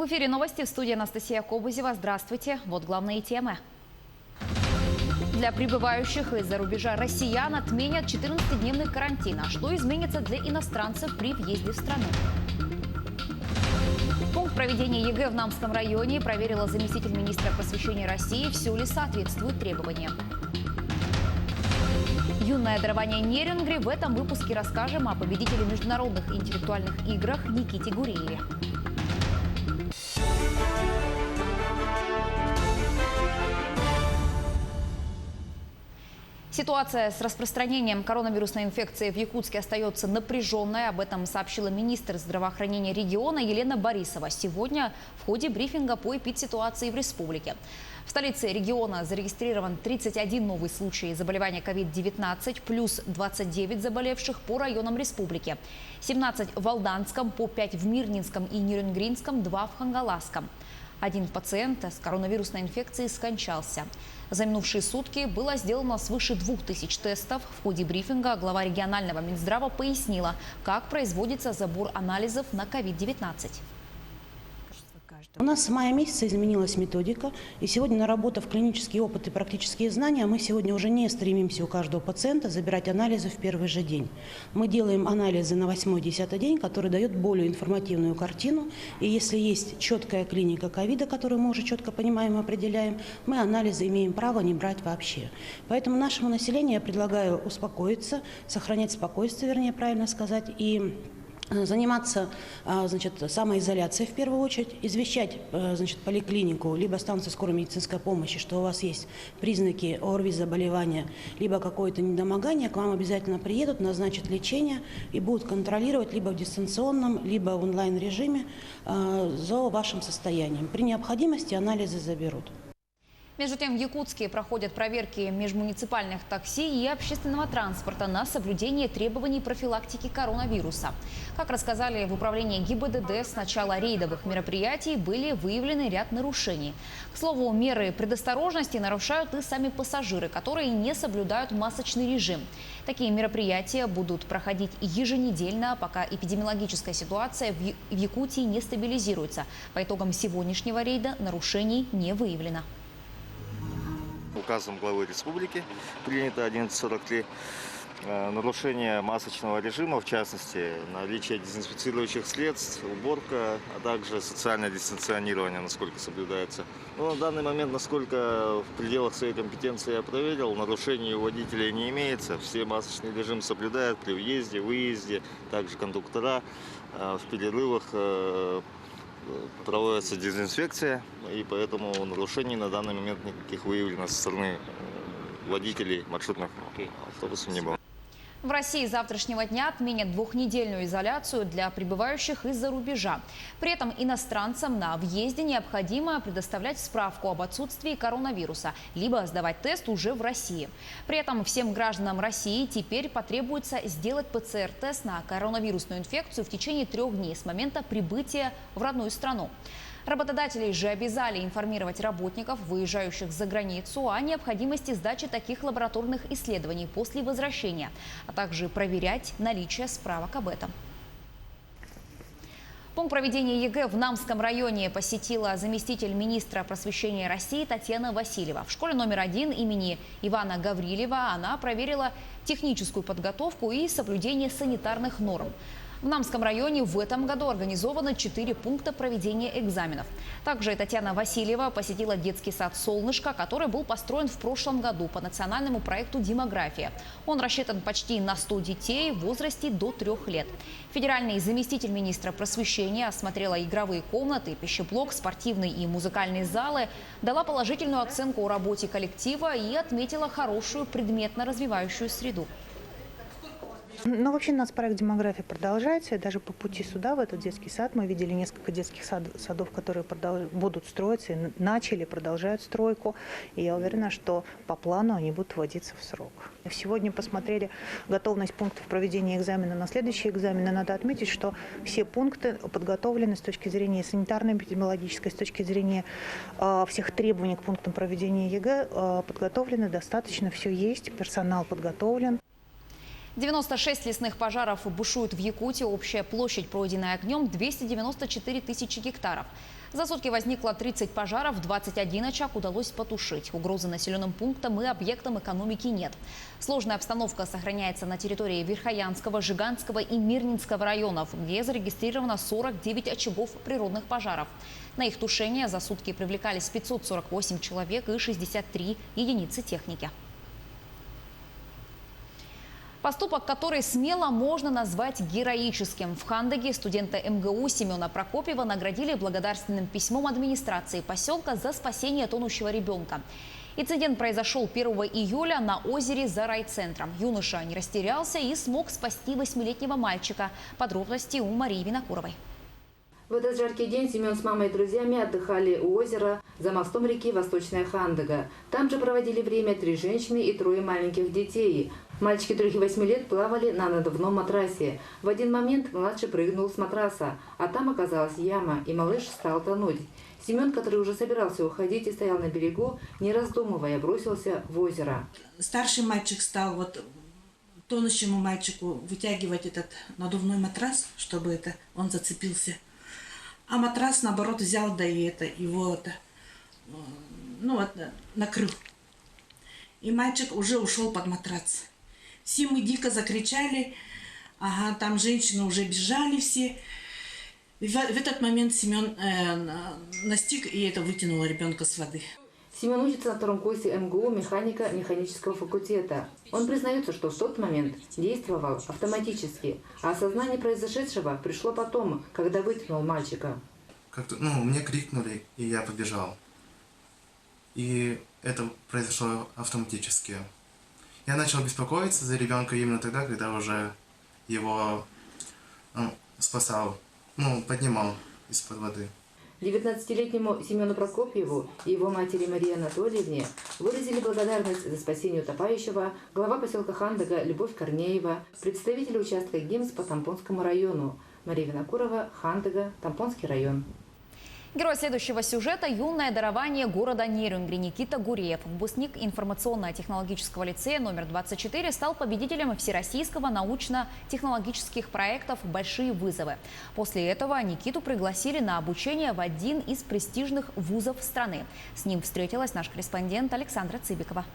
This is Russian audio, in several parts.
В эфире новости, в студии Анастасия Кобызева. Здравствуйте. Вот главные темы. Для прибывающих из-за рубежа россиян отменят 14-дневный карантин. А что изменится для иностранцев при въезде в страну? Пункт проведения ЕГЭ в Намском районе проверила заместитель министра просвещения России, все ли соответствует требованиям. Юное дарование Нерюнгри. В этом выпуске расскажем о победителе международных интеллектуальных играх Никите Гурееве. Ситуация с распространением коронавирусной инфекции в Якутске остается напряженной. Об этом сообщила министр здравоохранения региона Елена Борисова сегодня в ходе брифинга по эпидситуации в республике. В столице региона зарегистрирован 31 новый случай заболевания COVID-19, плюс 29 заболевших по районам республики. 17 в Алданском, по 5 в Мирнинском и Нерюнгринском, 2 в Хангаласском. Один пациент с коронавирусной инфекцией скончался. За минувшие сутки было сделано свыше 2000 тестов. В ходе брифинга глава регионального Минздрава пояснила, как производится забор анализов на COVID-19. У нас с мая месяца изменилась методика, и сегодня, наработав клинический опыт и практические знания, мы сегодня уже не стремимся у каждого пациента забирать анализы в первый же день. Мы делаем анализы на 8-10 день, который дает более информативную картину, и если есть четкая клиника ковида, которую мы уже четко понимаем и определяем, мы анализы имеем право не брать вообще. Поэтому нашему населению я предлагаю успокоиться, сохранять спокойствие, вернее, правильно сказать, и заниматься самоизоляцией в первую очередь, извещать поликлинику, либо станцию скорой медицинской помощи, что у вас есть признаки ОРВИ заболевания, либо какое-то недомогание, к вам обязательно приедут, назначат лечение и будут контролировать либо в дистанционном, либо в онлайн-режиме за вашим состоянием. При необходимости анализы заберут. Между тем, в Якутске проходят проверки межмуниципальных такси и общественного транспорта на соблюдение требований профилактики коронавируса. Как рассказали в управлении ГИБДД, с начала рейдовых мероприятий были выявлены ряд нарушений. К слову, меры предосторожности нарушают и сами пассажиры, которые не соблюдают масочный режим. Такие мероприятия будут проходить еженедельно, пока эпидемиологическая ситуация в Якутии не стабилизируется. По итогам сегодняшнего рейда нарушений не выявлено. Указом главы республики принято 1143 нарушение масочного режима, в частности, наличие дезинфицирующих средств, уборка, а также социальное дистанционирование, насколько соблюдается. Но на данный момент, насколько в пределах своей компетенции я проверил, нарушений у водителей не имеется. Все масочный режим соблюдают при въезде, выезде, также кондуктора в перерывах. Проводится дезинфекция, и поэтому нарушений на данный момент никаких выявлено со стороны водителей маршрутных автобусов не было. В России с завтрашнего дня отменят двухнедельную изоляцию для прибывающих из-за рубежа. При этом иностранцам на въезде необходимо предоставлять справку об отсутствии коронавируса, либо сдавать тест уже в России. При этом всем гражданам России теперь потребуется сделать ПЦР-тест на коронавирусную инфекцию в течение 3 дней с момента прибытия в родную страну. Работодателей же обязали информировать работников, выезжающих за границу, о необходимости сдачи таких лабораторных исследований после возвращения, а также проверять наличие справок об этом. Пункт проведения ЕГЭ в Намском районе посетила заместитель министра просвещения России Татьяна Васильева. В школе номер 1 имени Ивана Гаврилева она проверила техническую подготовку и соблюдение санитарных норм. В Намском районе в этом году организовано 4 пункта проведения экзаменов. Также Татьяна Васильева посетила детский сад «Солнышко», который был построен в прошлом году по национальному проекту «Демография». Он рассчитан почти на 100 детей в возрасте до 3 лет. Федеральный заместитель министра просвещения осмотрела игровые комнаты, пищеблок, спортивные и музыкальные залы, дала положительную оценку о работе коллектива и отметила хорошую предметно развивающую среду. Ну, вообще, у нас проект «Демография» продолжается. И даже по пути сюда, в этот детский сад, мы видели несколько детских садов, которые будут строиться, и начали, продолжают стройку. И я уверена, что по плану они будут вводиться в срок. Сегодня посмотрели готовность пунктов проведения экзамена на следующие экзамены. Надо отметить, что все пункты подготовлены с точки зрения санитарно-эпидемиологической, с точки зрения всех требований к пунктам проведения ЕГЭ подготовлены достаточно, все есть, персонал подготовлен. 96 лесных пожаров бушуют в Якутии. Общая площадь, пройденная огнем, 294 тысячи гектаров. За сутки возникло 30 пожаров, 21 очаг удалось потушить. Угрозы населенным пунктам и объектам экономики нет. Сложная обстановка сохраняется на территории Верхоянского, Жиганского и Мирнинского районов, где зарегистрировано 49 очагов природных пожаров. На их тушение за сутки привлекались 548 человек и 63 единицы техники. Поступок, который смело можно назвать героическим. В Хандаге студента МГУ Семена Прокопьева наградили благодарственным письмом администрации поселка за спасение тонущего ребенка. Инцидент произошел 1 июля на озере за райцентром. Юноша не растерялся и смог спасти 8-летнего мальчика. Подробности у Марии Винокуровой. В этот жаркий день Семен с мамой и друзьями отдыхали у озера за мостом реки Восточная Хандага. Там же проводили время 3 женщины и 3 маленьких детей. Мальчики 3 и 8 лет плавали на надувном матрасе. В один момент младший прыгнул с матраса, а там оказалась яма, и малыш стал тонуть. Семен, который уже собирался уходить и стоял на берегу, не раздумывая, бросился в озеро. Старший мальчик стал тонущему мальчику вытягивать этот надувной матрас, чтобы он зацепился. А матрас, наоборот, взял, да и его накрыл. И мальчик уже ушел под матрас. Все мы дико закричали, там женщины уже бежали все. И в этот момент Семен настиг и вытянул ребенка с воды. Семен учится на 2-м курсе МГУ механического факультета. Он признается, что в тот момент действовал автоматически, а осознание произошедшего пришло потом, когда вытянул мальчика. Мне крикнули, и я побежал. И это произошло автоматически. Я начал беспокоиться за ребенка именно тогда, когда уже его спасал, поднимал из-под воды. 19-летнему Семену Прокопьеву и его матери Марии Анатольевне выразили благодарность за спасение утопающего глава поселка Хандага Любовь Корнеева, представители участка ГИМС по Тампонскому району. Мария Винокурова, Хандага, Тампонский район. Герой следующего сюжета – юное дарование города Нерюнгри Никита Гуреев. Выпускник информационно-технологического лицея номер 24 стал победителем всероссийского научно-технологических проектов «Большие вызовы». После этого Никиту пригласили на обучение в один из престижных вузов страны. С ним встретилась наш корреспондент Александра Цыбикова.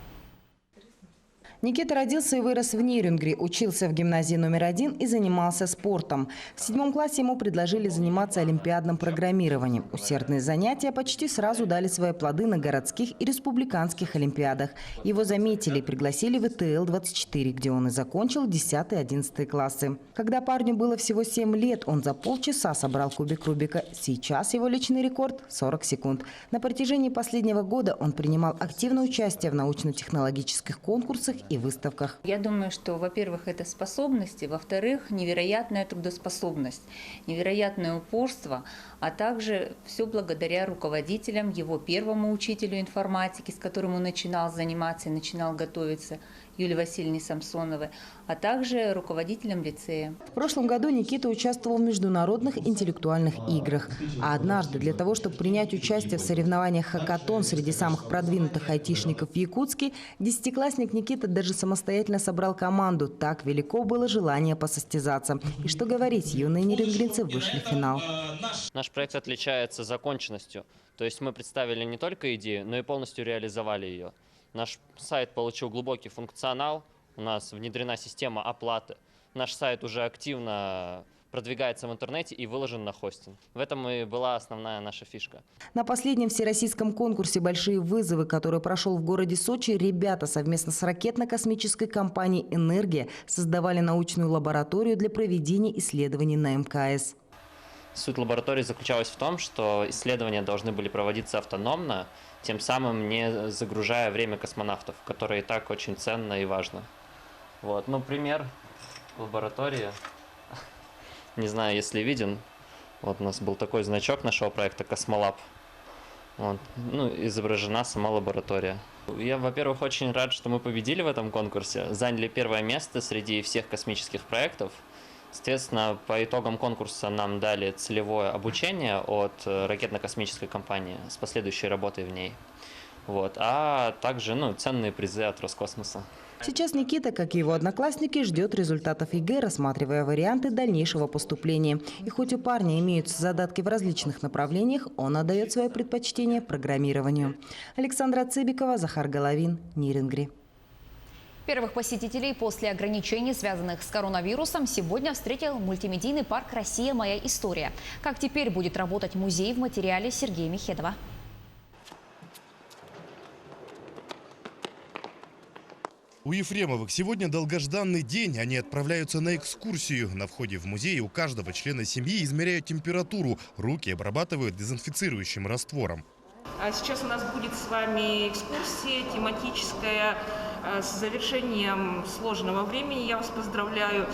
Никита родился и вырос в Нерюнгри, учился в гимназии номер 1 и занимался спортом. В 7 классе ему предложили заниматься олимпиадным программированием. Усердные занятия почти сразу дали свои плоды на городских и республиканских олимпиадах. Его заметили и пригласили в ИТЛ-24, где он и закончил 10-11 классы. Когда парню было всего 7 лет, он за полчаса собрал кубик Рубика. Сейчас его личный рекорд – 40 секунд. На протяжении последнего года он принимал активное участие в научно-технологических конкурсах и выставках. Я думаю, что, во-первых, это способности, во-вторых, невероятная трудоспособность, невероятное упорство, а также все благодаря руководителям, его первому учителю информатики, с которым он начинал заниматься и начинал готовиться, Юлии Васильевне Самсоновой, а также руководителям лицея. В прошлом году Никита участвовал в международных интеллектуальных играх. А однажды для того, чтобы принять участие в соревнованиях «Хакатон» среди самых продвинутых айтишников в Якутске, 10-классник Никита даже самостоятельно собрал команду. Так велико было желание посостязаться. И что говорить, юные нерюнгринцы вышли в финал. Наш проект отличается законченностью. То есть мы представили не только идею, но и полностью реализовали ее. Наш сайт получил глубокий функционал, у нас внедрена система оплаты. Наш сайт уже активно продвигается в интернете и выложен на хостинг. В этом и была основная наша фишка. На последнем всероссийском конкурсе «Большие вызовы», который прошел в городе Сочи, ребята совместно с ракетно-космической компанией «Энергия» создавали научную лабораторию для проведения исследований на МКС. Суть лаборатории заключалась в том, что исследования должны были проводиться автономно, тем самым не загружая время космонавтов, которое и так очень ценно и важно. Пример лаборатории. Не знаю, если виден. У нас был такой значок нашего проекта «Космолаб». Изображена сама лаборатория. Я, во-первых, очень рад, что мы победили в этом конкурсе. Заняли 1-е место среди всех космических проектов. Соответственно, по итогам конкурса нам дали целевое обучение от ракетно-космической компании с последующей работой в ней. А также ценные призы от Роскосмоса. Сейчас Никита, как и его одноклассники, ждет результатов ЕГЭ, рассматривая варианты дальнейшего поступления. И хоть у парня имеются задатки в различных направлениях, он отдает свое предпочтение программированию. Александра Цыбикова, Захар Головин, Нирингри. Первых посетителей после ограничений, связанных с коронавирусом, сегодня встретил мультимедийный парк «Россия. Моя история». Как теперь будет работать музей, в материале Сергея Михедова. У Ефремовых сегодня долгожданный день. Они отправляются на экскурсию. На входе в музей у каждого члена семьи измеряют температуру. Руки обрабатывают дезинфицирующим раствором. А сейчас у нас будет с вами экскурсия тематическая с завершением сложного времени. Я вас поздравляю.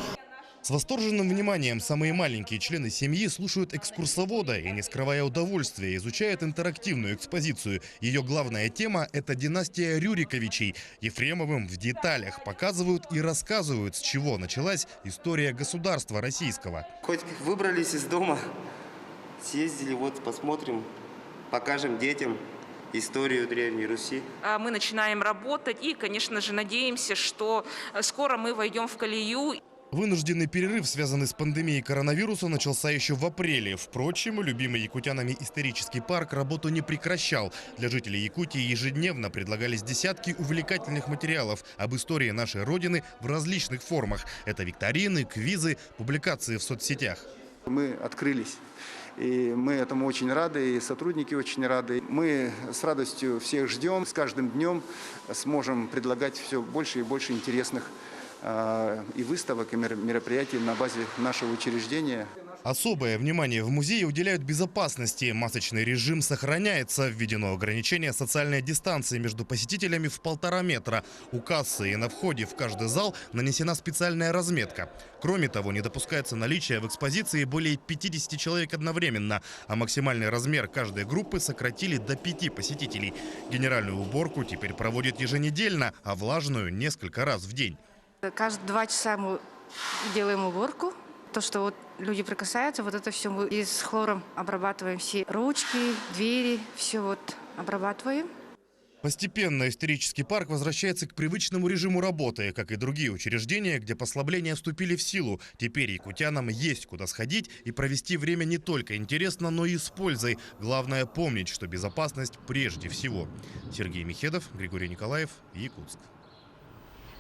С восторженным вниманием самые маленькие члены семьи слушают экскурсовода и, не скрывая удовольствия, изучают интерактивную экспозицию. Ее главная тема – это династия Рюриковичей. Ефремовым в деталях показывают и рассказывают, с чего началась история государства российского. Хоть выбрались из дома, съездили, вот посмотрим, покажем детям историю Древней Руси. Мы начинаем работать и, конечно же, надеемся, что скоро мы войдем в колею. Вынужденный перерыв, связанный с пандемией коронавируса, начался еще в апреле. Впрочем, любимый якутянами исторический парк работу не прекращал. Для жителей Якутии ежедневно предлагались десятки увлекательных материалов об истории нашей Родины в различных формах. Это викторины, квизы, публикации в соцсетях. Мы открылись. И мы этому очень рады, и сотрудники очень рады. Мы с радостью всех ждем. С каждым днем сможем предлагать все больше и больше интересных и выставок, и мероприятий на базе нашего учреждения. Особое внимание в музее уделяют безопасности. Масочный режим сохраняется. Введено ограничение социальной дистанции между посетителями в 1,5 метра. У кассы и на входе в каждый зал нанесена специальная разметка. Кроме того, не допускается наличие в экспозиции более 50 человек одновременно. А максимальный размер каждой группы сократили до 5 посетителей. Генеральную уборку теперь проводят еженедельно, а влажную – несколько раз в день. Каждые 2 часа мы делаем уборку. То, что вот люди прикасаются, вот это все мы и с хлором обрабатываем. Все ручки, двери, все вот обрабатываем. Постепенно исторический парк возвращается к привычному режиму работы, как и другие учреждения, где послабления вступили в силу. Теперь якутянам есть куда сходить и провести время не только интересно, но и с пользой. Главное помнить, что безопасность прежде всего. Сергей Михедов, Григорий Николаев, Якутск.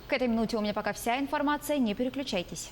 К этой минуте у меня пока вся информация. Не переключайтесь.